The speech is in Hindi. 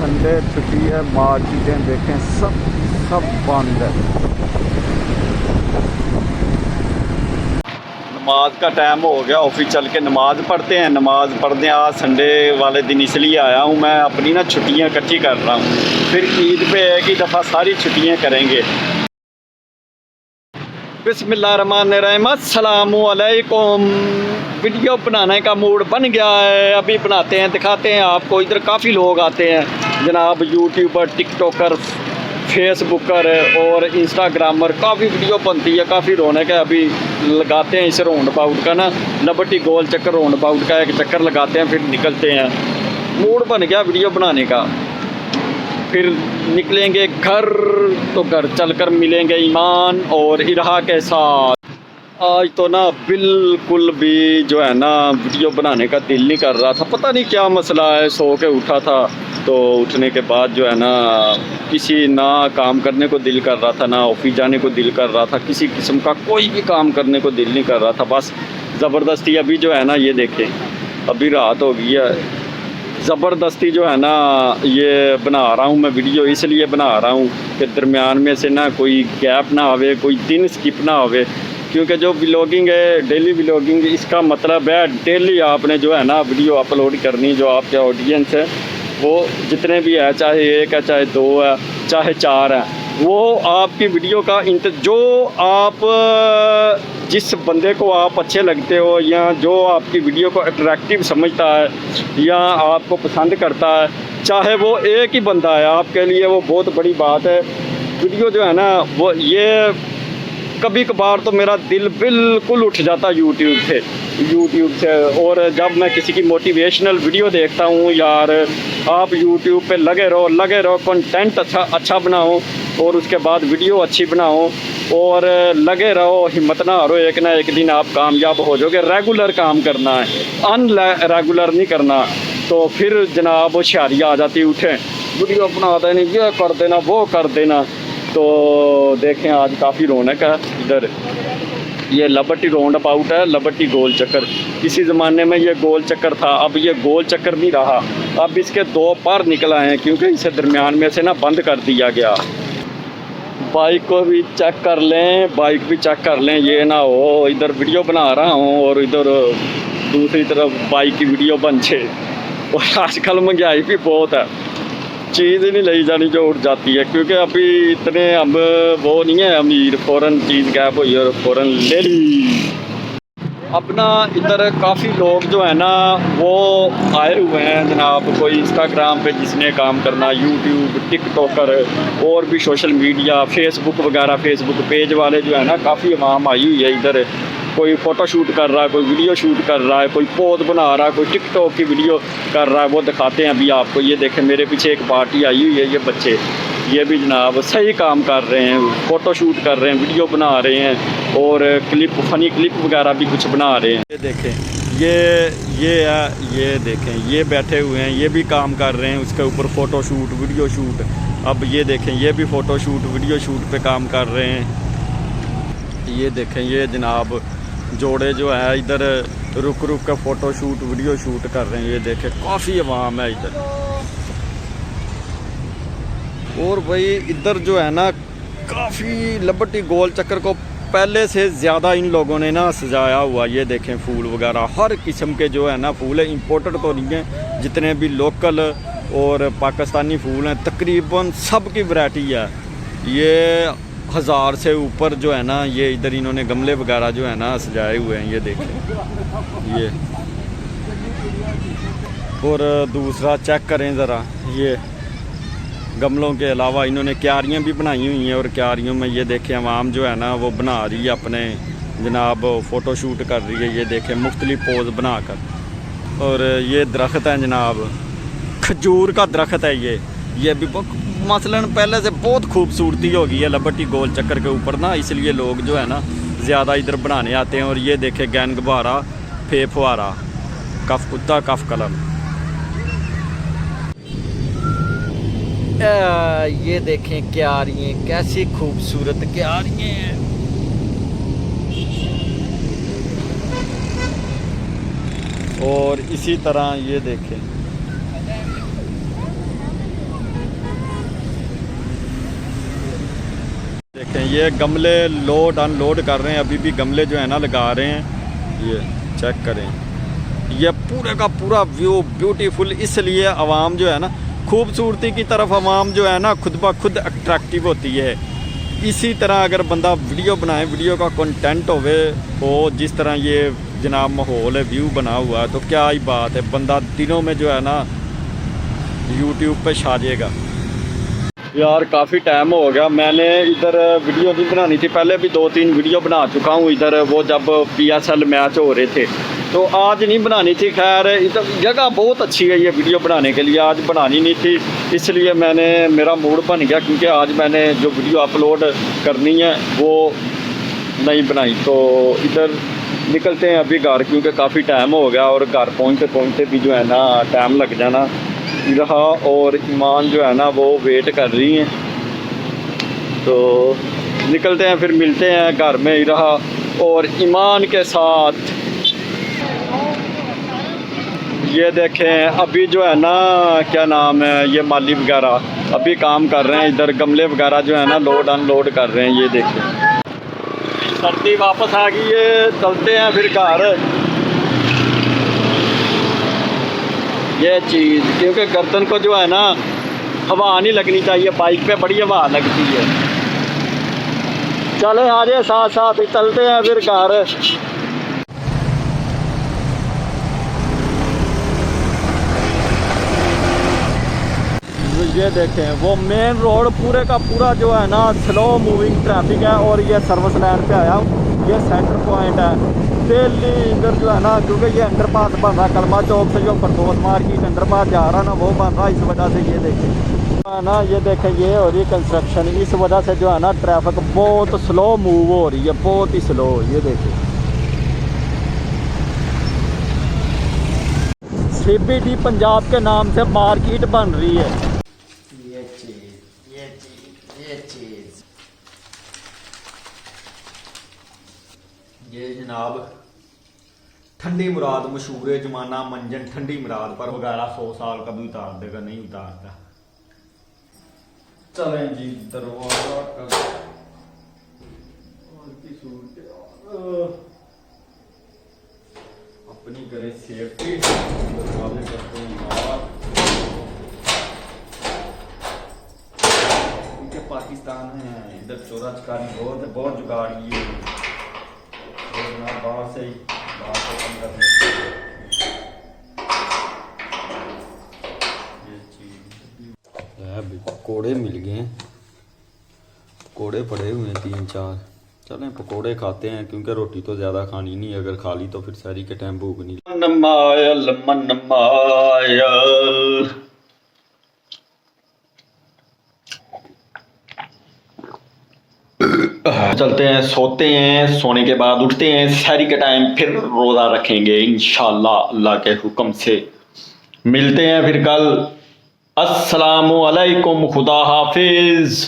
संडे छुट्टी है, मार्केटें देखें सब बंद है। नमाज का टाइम हो गया, ऑफिस चल के नमाज़ पढ़ते हैं। नमाज़ पढ़ने आज संडे वाले दिन इसलिए आया हूँ, मैं अपनी ना छुट्टियाँ इकट्ठी कर रहा हूँ, फिर ईद पे एक ही दफ़ा सारी छुट्टियाँ करेंगे। बिस्मिल्लाहिर्रहमानिर्रहीम, अस्सलामुअलैकुम। वीडियो बनाने का मूड बन गया है, अभी बनाते हैं, दिखाते हैं आपको। इधर काफ़ी लोग आते हैं जनाब, यूट्यूबर, टिकटॉकर, फेसबुकर और इंस्टाग्रामर, काफ़ी वीडियो बनती है, काफ़ी रौनक है। अभी लगाते हैं इस राउंड अबाउट का ना, लिबर्टी गोल चक्कर राउंड अबाउट का एक चक्कर लगाते हैं, फिर निकलते हैं। मूड बन गया वीडियो बनाने का। फिर निकलेंगे घर, तो घर चलकर मिलेंगे ईमान और इरहा के साथ। आज तो ना बिल्कुल भी जो है ना वीडियो बनाने का दिल नहीं कर रहा था, पता नहीं क्या मसला है। सो के उठा था तो उठने के बाद जो है ना किसी ना काम करने को दिल कर रहा था, ना ऑफिस जाने को दिल कर रहा था, किसी किस्म का कोई भी काम करने को दिल नहीं कर रहा था। बस ज़बरदस्ती अभी जो है ना, ये देखें अभी रात हो गई है, ज़बरदस्ती जो है ना ये बना रहा हूँ मैं वीडियो। इसलिए बना रहा हूँ कि दरमियान में से ना कोई गैप ना आवे, कोई दिन स्किप ना आवे, क्योंकि जो व्लॉगिंग है, डेली व्लॉगिंग, इसका मतलब है डेली आपने जो है ना वीडियो अपलोड करनी। जो आपके ऑडियंस है वो जितने भी है, चाहे एक है, चाहे दो है, चाहे चार है, वो आपकी वीडियो का जो आप जिस बंदे को आप अच्छे लगते हो, या जो आपकी वीडियो को अट्रैक्टिव समझता है या आपको पसंद करता है, चाहे वो एक ही बंदा है, आपके लिए वो बहुत बड़ी बात है। वीडियो जो है ना वो, ये कभी कभार तो मेरा दिल बिल्कुल उठ जाता यूट्यूब से। और जब मैं किसी की मोटिवेशनल वीडियो देखता हूँ, यार आप यूट्यूब पे लगे रहो, कंटेंट अच्छा बनाओ और उसके बाद वीडियो अच्छी बनाओ और लगे रहो, हिम्मत ना हारो, एक ना एक दिन आप कामयाब हो जाओगे। रेगुलर काम करना है, रेगुलर नहीं करना। तो फिर जनाब होशियारी आ जाती, उठे वीडियो बना देनी, ये कर देना, वो कर देना। तो देखें आज काफ़ी रौनक है इधर। ये लिबर्टी राउंड अबाउट है, लिबर्टी गोल चक्कर। किसी ज़माने में ये गोल चक्कर था, अब ये गोल चक्कर नहीं रहा, अब इसके दो पार निकल आए हैं, क्योंकि इसे दरमियान में से ना बंद कर दिया गया। बाइक को भी चेक कर लें, ये ना हो इधर वीडियो बना रहा हूँ और इधर दूसरी तरफ बाइक की वीडियो बन जाए। और आजकल महंगाई भी बहुत है, चीज़ ही नहीं ली जानी जो उठ जाती है, क्योंकि अभी इतने हम वो नहीं है अमीर, फ़ौरन चीज़ गैप हुई और फ़ौरन ले ली। अपना इधर काफ़ी लोग जो है ना वो आए हुए हैं जनाब, कोई इंस्टाग्राम पे जिसने काम करना, यूट्यूब, टिकटॉकर और भी सोशल मीडिया, फेसबुक वगैरह, फेसबुक पेज वाले जो है ना काफ़ी आवाम आई हुई है इधर। कोई फ़ोटो शूट कर रहा है, कोई वीडियो शूट कर रहा है, कोई पोज बना रहा है, कोई टिकटॉक की वीडियो कर रहा है, वो दिखाते हैं अभी आपको। ये देखें मेरे पीछे एक पार्टी आई हुई है, ये बच्चे, ये भी जनाब सही काम कर रहे हैं, फ़ोटो शूट कर रहे हैं, वीडियो बना रहे हैं और फ़नी क्लिप वगैरह भी कुछ बना रहे हैं। ये देखें, ये देखें, ये बैठे हुए हैं, ये भी काम कर रहे हैं, उसके ऊपर फ़ोटो शूट, वीडियो शूट। अब ये देखें, ये भी फ़ोटो शूट, वीडियो शूट पे काम कर रहे हैं। ये देखें, ये जनाब जोड़े जो है इधर रुक के फ़ोटो शूट, वीडियो शूट कर रहे हैं। ये देखें काफ़ी आवाम है इधर। और भाई इधर जो है ना काफ़ी लिबर्टी गोल चक्कर को पहले से ज़्यादा इन लोगों ने ना सजाया हुआ। ये देखें फूल वगैरह, हर किस्म के जो है ना फूल है, इम्पोर्टेड तो नहीं है, जितने भी लोकल और पाकिस्तानी फूल हैं तकरीबन सब की वैरायटी है। ये 1000 से ऊपर जो है ना, ये इधर इन्होंने गमले वगैरह जो है ना सजाए हुए हैं। ये देखें ये, और दूसरा चेक करें ज़रा, ये गमलों के अलावा इन्होंने क्यारियाँ भी बनाई हुई हैं और क्यारियों में ये देखें आवाम जो है ना वो बना रही है अपने जनाब, फ़ोटो शूट कर रही है। ये देखें मुख्तलिफ पोज बना कर। और ये दरख्त है जनाब, खजूर का दरख्त है ये भी मसलन पहले से बहुत खूबसूरती हो गई है लिबर्टी गोल चक्कर के ऊपर ना, इसलिए लोग जो है ना ज़्यादा इधर बनाने आते हैं। और ये देखें गैन गबारा, फे फुआरा, कफ कुत्ता, कफ कलम। ये देखें क्यारियाँ, कैसी खूबसूरत क्यारियाँ हैं। और इसी तरह ये देखें ये गमले लोड अनलोड कर रहे हैं, अभी भी गमले जो है ना लगा रहे हैं। ये चेक करें, ये पूरे का पूरा व्यू ब्यूटीफुल, इसलिए आवाम जो है ना खूबसूरती की तरफ आवाम जो है ना खुद ब खुद अट्रैक्टिव होती है। इसी तरह अगर बंदा वीडियो बनाए, वीडियो का कंटेंट हो जिस तरह ये जनाब माहौल है, व्यू बना हुआ है, तो क्या ही बात है, बंदा दिनों में जो है ना यूट्यूब पे छा जाएगा। यार काफ़ी टाइम हो गया, मैंने इधर वीडियो नहीं बनानी थी, पहले भी 2-3 वीडियो बना चुका हूँ इधर, वो जब PSL मैच हो रहे थे, तो आज नहीं बनानी थी। खैर इधर जगह बहुत अच्छी है ये वीडियो बनाने के लिए, आज बनानी नहीं थी, इसलिए मेरा मूड बन गया, क्योंकि आज मैंने जो वीडियो अपलोड करनी है वो नहीं बनाई। तो इधर निकलते हैं अभी घर, क्योंकि काफ़ी टाइम हो गया और घर पहुँचते भी जो है ना टाइम लग जाना रहा, और ईमान जो है ना वो वेट कर रही हैं। तो निकलते हैं, फिर मिलते हैं घर में ही रहा और ईमान के साथ। ये देखें अभी जो है ना क्या नाम है, ये माली वगैरह अभी काम कर रहे हैं इधर, गमले वगैरह जो है ना लोड अनलोड कर रहे हैं। ये देखें सर्दी वापस आ गई है, चलते हैं फिर घर। ये चीज़ क्योंकि गर्दन को जो है ना हवा नहीं लगनी चाहिए, बाइक पे बड़ी हवा लगती है। चले आ जाए साथ साथ ही चलते हैं फिर घर। ये देखें वो मेन रोड पूरे का पूरा जो है ना स्लो मूविंग ट्रैफिक है, और ये सर्विस लाइन पे आया हूँ, ये सेंटर पॉइंट है दिल्ली। इधर जो है ना क्योंकि ये अंडरपास बन रहा, कलमा चौक से जो फरदौस मार्केट अंडरपास जा रहा ना वो बन रहा, इस वजह से ये देखें है ना, ये देखें ये हो रही है कंस्ट्रक्शन, इस वजह से जो है ना ट्रैफिक बहुत स्लो मूव हो रही है, बहुत ही स्लो। ये देखें CBD पंजाब के नाम से मार्केट बन रही है। ये जनाब ठंडी मुराद मशहूर है, जमाना मंजन ठंडी मुराद पर वगैरह 100 साल का भी उतार देगा, नहीं उतारता। चलें जी दरवाजा अपनी करें सेफ्टी, दरवाजे करते हैं क्योंकि पाकिस्तान में इधर चोरा चकारी बहुत जुगाड़ी है, बाहर से ही कम कर लेते हैं। ये चीज़ पकौड़े मिल गए हैं, पकौड़े पड़े हुए हैं 3-4, चलें पकौड़े खाते हैं, क्योंकि रोटी तो ज़्यादा खानी नहीं, अगर खा ली तो फिर सहरी के टाइम भूख नहीं। मन मायल चलते हैं, सोते हैं, सोने के बाद उठते हैं, सहरी के टाइम फिर रोज़ा रखेंगे इंशाल्लाह, अल्लाह के हुक्म से। मिलते हैं फिर कल। अस्सलामु अलैकुम, खुदा हाफिज़।